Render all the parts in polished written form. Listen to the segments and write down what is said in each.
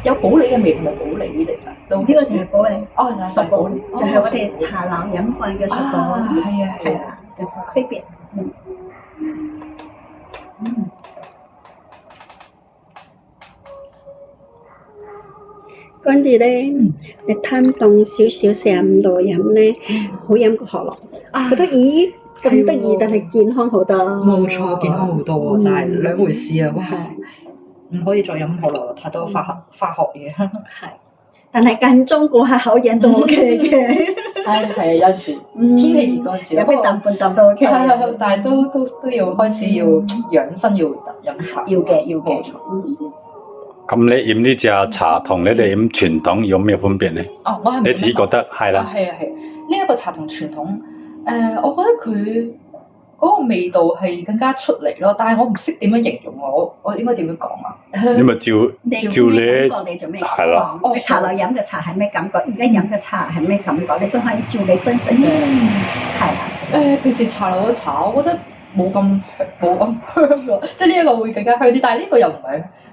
有普洱嘅味同埋普洱嚟㗎，都呢個就係普洱，哦，熟普洱就係我哋茶樓飲慣嘅熟普洱，係啊係啦嘅區別。跟住咧，你攤凍少少45度飲咧，好飲過可樂。覺得咦咁得意，但係健康好多。冇錯，健康好多喎，真係兩回事啊！哇，唔可以再飲可樂，太多化學嘢。係，但係間中過下口癮都 OK 嘅。係有陣時天氣熱嗰陣時，有啲啖半啖都 OK。但係都要開始要養生，要飲茶。要嘅。冇錯。咁你飲呢隻茶同你哋飲傳統有咩分別咧？哦，我係你自己覺得係啦。係呢一個茶同傳統，我覺得佢嗰個味道係更加出嚟咯。但係我唔識點樣形容我應該點樣講啊？你咪照你你你做咩？係啦。你茶樓飲嘅茶係咩感覺？而家飲嘅茶係咩感覺？你都可以照你真實嘅係啦。平時茶樓嘅茶，我覺得冇咁香喎，即係呢一個會更加香啲。但係呢個又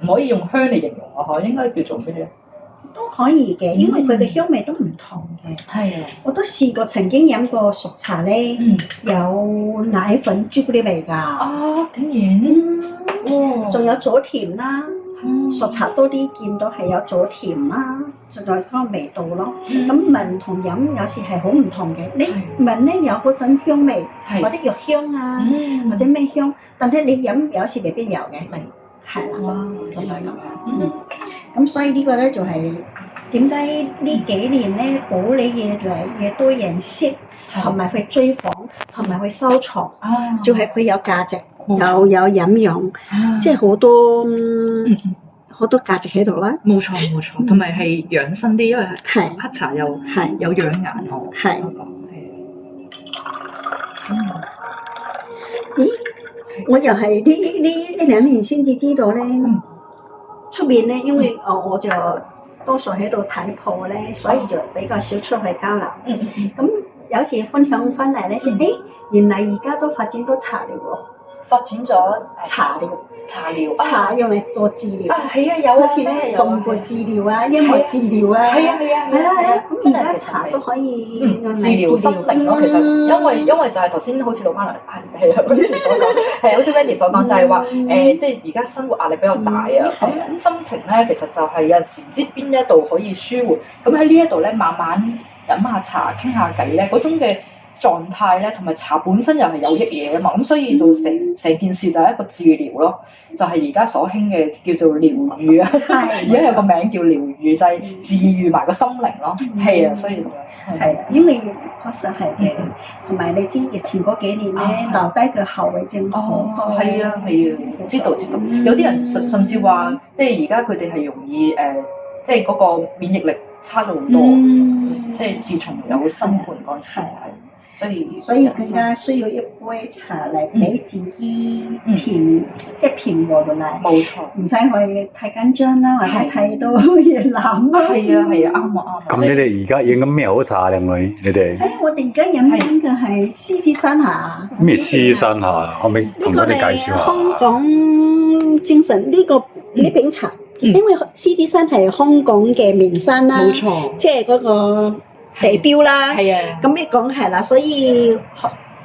唔可以用香嚟形容啊！嗬，應該叫做咩咧？都可以嘅，因為佢嘅香味都唔同嘅。係啊，我都試過曾經飲過熟茶咧，有奶粉朱古力味㗎。啊，竟然，哇！仲有佐甜啦，熟茶多啲見到係有佐甜啦，就係嗰個味道咯。咁聞同飲有時係好唔同嘅。你聞咧有嗰陣香味，或者藥香啊，或者咩香，但係你飲有時未必有嘅。明係啦，哇，咁樣咯。咁所以呢個咧就係點解呢幾年咧普洱越嚟越多人識，同埋去追訪，同埋去收藏，就係佢有價值，有飲用，即係好多好多價值喺度啦。冇錯，同埋係養生啲，因為係黑茶又係有養顏喎。係。咦？我又係呢2年先至知道咧，出面咧，因為我就多數喺度睇鋪咧，所以就比較少出去交流。咁有時分享翻嚟咧，先原來而家都發展到茶療喎，發展咗茶療。茶用嚟做治療啊，係啊，有好似咧頌缽治療啊、音樂治療啊，係啊，咁而家茶都可以用嚟治療心靈咯。其實因為就係頭先好似老媽娘係啊嗰啲所講，係好似 Wendy 所講，就係話即係而家生活壓力比較大啊，咁心情咧其實就係有陣時唔知邊一度可以舒緩，咁喺呢一度咧慢慢飲下茶傾下偈咧，嗰種嘅狀態咧，同埋茶本身又係有益嘢啊嘛，咁所以就成件事就係一個治療咯，就係而家所興嘅叫做療癒啊，而家有個名叫療癒，就係治癒埋個心靈咯，係啊，所以咁樣係啊，因為確實係嘅，同埋你知疫情嗰幾年咧留低嘅後遺症好多，係啊，知道，有啲人甚至話，即係而家佢哋係容易即係嗰個免疫力差咗好多，即係自從有新冠嗰陣時係。所以更加需要一杯茶嚟俾自己即係平和落嚟。冇錯，唔使去太緊張啦，或者睇到越南啦。係啊，啱啊。咁你哋而家飲緊咩好茶靚女？你哋？我哋而家飲緊嘅係獅子山下。咩獅子山下？可唔可以同我哋介紹下？香港精神呢瓶茶，因為獅子山係香港嘅名山啦，冇錯，即係嗰個地標啦，係啊，咁你講係啦，所以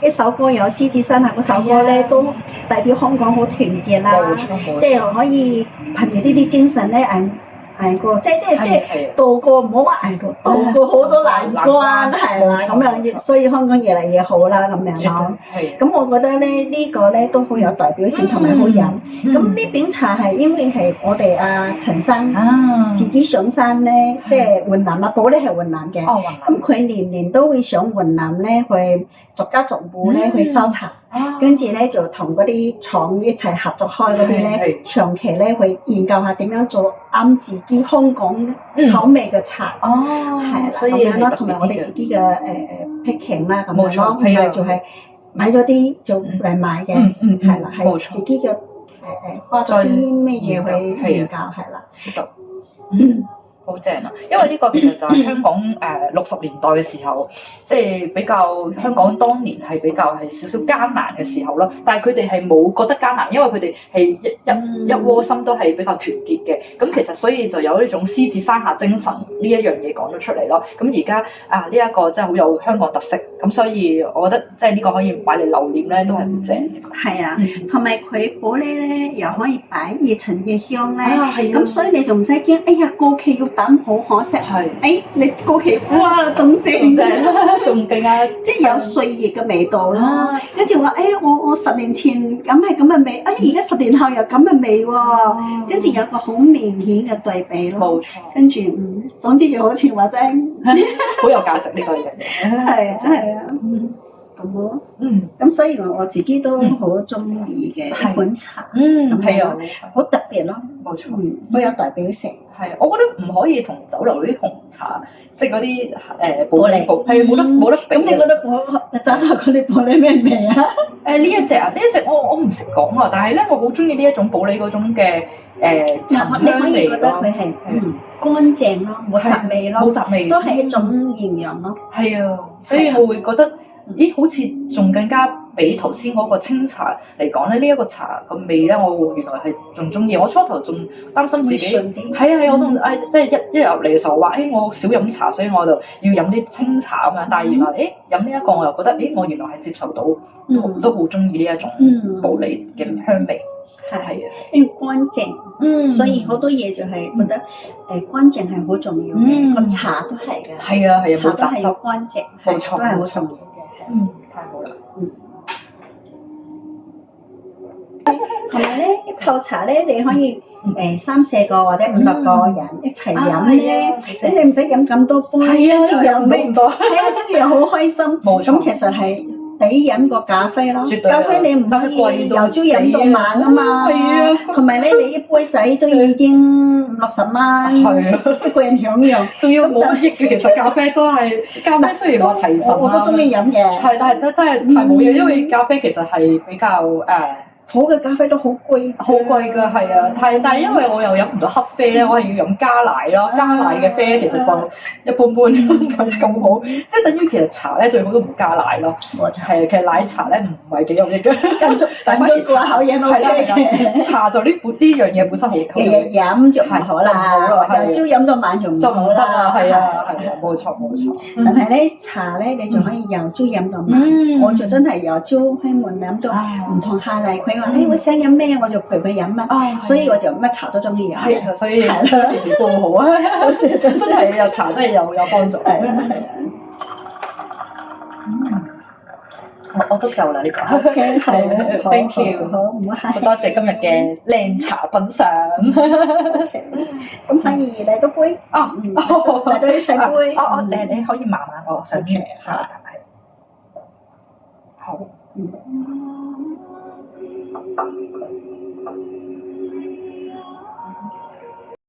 一首歌有獅子山下嗰首歌咧，都代表香港好團結啦，即係可以憑住呢啲精神咧捱過，即係渡過，唔好話捱過，渡過好多難關，係啦，咁樣，所以香港越嚟越好啦，咁樣咯。咁我覺得咧呢個咧都好有代表性同埋好飲。咁呢餅茶係因為係我哋阿陳生自己上山咧，即係雲南阿寶咧係雲南嘅，咁佢年年都會上雲南咧去逐家逐戶咧去收茶，跟住咧就同嗰啲廠一齊合作開嗰啲咧，長期咧去研究下點樣做啱自己香港口味嘅茶，係啦，咁樣咯，同埋我哋自己嘅picking 啦，咁樣咯，唔係就係買咗啲就嚟賣嘅，係啦，係自己嘅花咗啲咩嘢去研究，係啦，知道，好正啊！因為呢個其實就係香港60年代嘅時候，即係比較香港當年係比較係少少艱難嘅時候咯。但係佢哋係冇覺得艱難，因為佢哋係一窩心都係比較團結嘅。咁其實所以就有呢種獅子山下精神呢一樣嘢講咗出嚟咯。咁而家呢一個真係好有香港特色。咁所以我覺得即係呢個可以擺嚟留念咧，都係好正嘅。係啊，同埋佢玻璃咧又可以擺熱陳熱香咧，係咁所以你仲唔使驚？哎呀過期肉蛋好可惜，係你過期哇仲正，仲勁啊！即係有歲月嘅味道咯。跟住話我10年前咁係咁嘅味，而家10年後又咁嘅味喎，跟住有個好明顯嘅對比咯。冇錯，跟住總之就好似話齋，好有價值呢個樣嘢。係啊，咁咯。咁所以我自己都好中意嘅一款茶。係啊，好特別咯，冇錯，好有代表性。係，我覺得唔可以同酒樓嗰啲紅茶，即係嗰啲玻璃係冇得比。咁你覺得酒樓嗰啲玻璃咩味啊？呢一隻我唔識講啊，但係咧我好中意呢一種玻璃嗰種嘅沉你可以香味覺得佢係乾淨咯，冇雜味咯，冇雜味，都係一種營養咯。係啊，所以我會覺得，咦，好似仲更加比頭先嗰個清茶嚟講咧，呢一個茶個味咧，我原來係仲中意。我初頭仲擔心自己，係啊，我仲即係一入嚟嘅時候話，我少飲茶，所以我就要飲啲清茶咁樣。但係原來飲呢一個我又覺得，我原來係接受到，都好中意呢一種玻璃嘅香味。係啊，因為乾淨，所以好多嘢就係覺得乾淨係好重要嘅。個茶都係嘅，係啊，茶冇雜質，都係要乾淨，冇錯，都係好重要嘅。太好啦。同埋咧，泡茶咧，你可以3-4個或者50個人一齊飲咧，咁你唔使飲咁多杯，跟住又唔多，跟住又好開心。冇錯，咁其實係抵飲過咖啡咯。絕對咖啡你唔可以由朝飲到晚啊嘛。係啊，同埋咧，你一杯仔都已經60蚊，一個人享用。仲要冇益嘅，其實咖啡真係咖啡雖然話提神我都中意飲嘅。係，但係真係太冇嘢，因為咖啡其實係比較好嘅咖啡都好貴，好貴㗎，係啊，但係因為我又飲唔到黑啡咧，我係要飲加奶咯，加奶嘅啡其實就一般般，唔係咁好，即係等於其實茶咧最好都唔加奶咯，係啊，其實奶茶咧唔係幾有益嘅，跟足過口嘢咯，係啦，茶就呢樣嘢本身好，日日飲就唔好啦，由朝飲到晚就唔好啦，係啊，冇錯。但係咧茶咧，你仲可以由朝飲到晚，我就真係由朝開門飲到唔同客嚟，佢話我想飲咩，我就陪佢飲乜，所以我就乜茶都中意飲。係啊，所以皮膚都好啊，真係有茶真係有幫助。我都夠啦呢個。OK，好，thank you，好唔該，好多謝今日嘅靚茶品嚐。咁可以嚟多杯嚟多啲細杯。你可以慢慢我上嚟嚇。好。